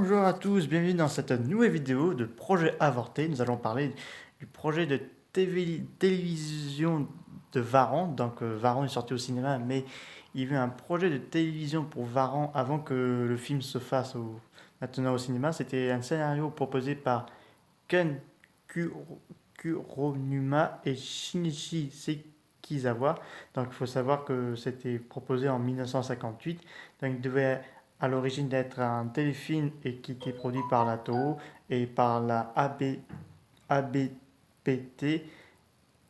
Bonjour à tous, bienvenue dans cette nouvelle vidéo de Projet Avorté. Nous allons parler du projet de télévision de Varan. Donc Varan est sorti au cinéma, mais il y avait un projet de télévision pour Varan avant que le film se fasse maintenant au cinéma. C'était un scénario proposé par Ken Kuronuma et Shinichi Sekizawa. Donc il faut savoir que c'était proposé en 1958. Donc il devait à l'origine d'être un téléfilm et qui était produit par la Toho et par la ABPT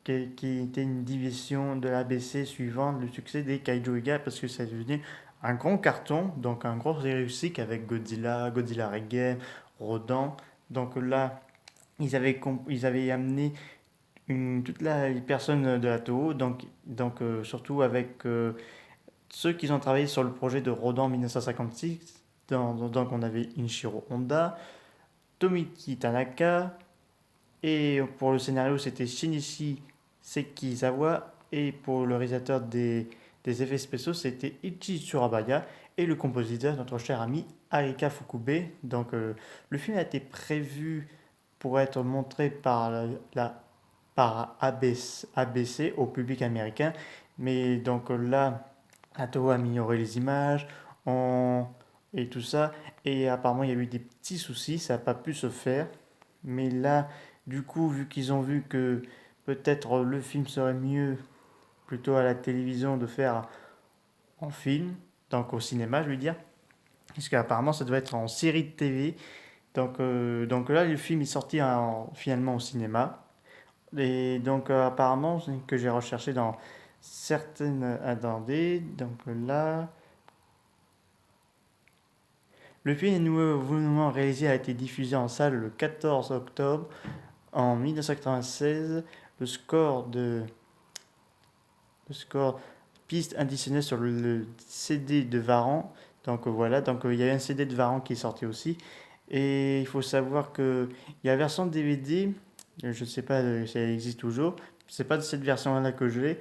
qui était une division de l'ABC suivant le succès des Kaiju Ega parce que ça est devenu un grand carton, donc un gros réussite avec Godzilla, Godzilla Reggae, Rodan. Donc là, ils avaient amené toutes les personnes de la Toho, donc surtout avec ceux qui ont travaillé sur le projet de Rodan en 1956. Donc on avait Inshiro Honda, Tomiki Tanaka, et pour le scénario c'était Shinichi Sekizawa, et pour le réalisateur des effets spéciaux c'était Ichi Tsurabaya, et le compositeur, notre cher ami Arika Fukube. Donc le film a été prévu pour être montré par ABC au public américain. Mais donc là, Toho a amélioré les images et tout ça. Et apparemment, il y a eu des petits soucis, ça n'a pas pu se faire. Mais là, du coup, vu qu'ils ont vu que peut-être le film serait mieux plutôt à la télévision de faire en film, donc au cinéma, je veux dire, parce qu'apparemment, ça doit être en série de TV. Donc là, le film est sorti finalement au cinéma. Et donc, apparemment, que j'ai recherché dans certaines. Attendez, donc là. Le film est nouvellement réalisé a été diffusé en salle le 14 octobre en 1996. Le score de. Le score piste additionnelle sur le CD de Varan. Donc voilà, donc il y a un CD de Varan qui est sorti aussi. Et il faut savoir que il y a la version DVD, je ne sais pas si elle existe toujours, c'est pas de cette version-là que je l'ai.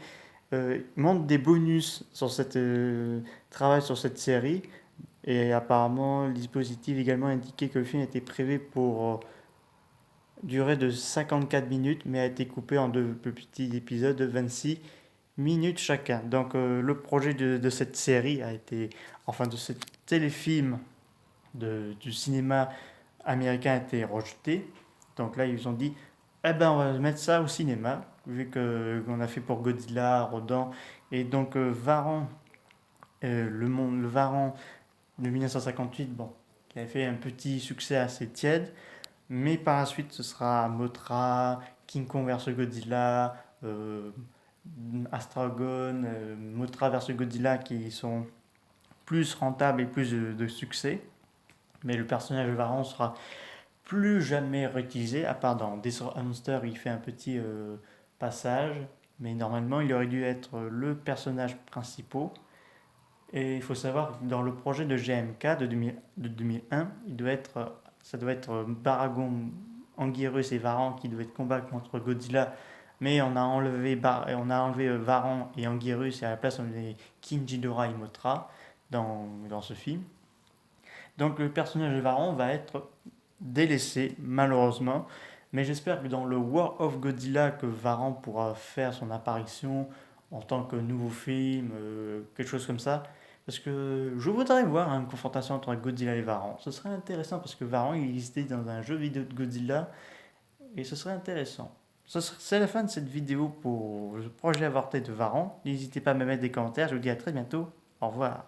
Il montre des bonus sur cette travail sur cette série. Et apparemment, le dispositif également indiquait que le film était prévu pour durer de 54 minutes, mais a été coupé en deux petits épisodes de 26 minutes chacun. Donc le projet de cette série a été, enfin de ce téléfilm du cinéma américain a été rejeté. Donc là, ils ont dit, eh ben, on va mettre ça au cinéma, vu qu'on a fait pour Godzilla, Rodan. Et donc, Varan, le Varan de 1958, bon, qui avait fait un petit succès assez tiède. Mais par la suite, ce sera Mothra, King Kong vs Godzilla, Astragon, Mothra vs Godzilla qui sont plus rentables et plus de succès. Mais le personnage de Varan sera plus jamais réutilisé, à part dans Desert Monster, il fait un petit passage. Mais normalement, il aurait dû être le personnage principal. Et il faut savoir que dans le projet de GMK de 2001, ça doit être Baragon, Anguirus et Varan qui devaient combattre contre Godzilla. Mais on a enlevé Varan et Anguirus, et à la place on a mis Kinjidora et Mothra dans ce film. Donc le personnage de Varan va être délaissé, malheureusement. Mais j'espère que dans le War of Godzilla, que Varan pourra faire son apparition en tant que nouveau film, quelque chose comme ça. Parce que je voudrais voir une confrontation entre Godzilla et Varan. Ce serait intéressant parce que Varan il existait dans un jeu vidéo de Godzilla et ce serait intéressant. C'est la fin de cette vidéo pour le projet avorté de Varan. N'hésitez pas à me mettre des commentaires. Je vous dis à très bientôt. Au revoir.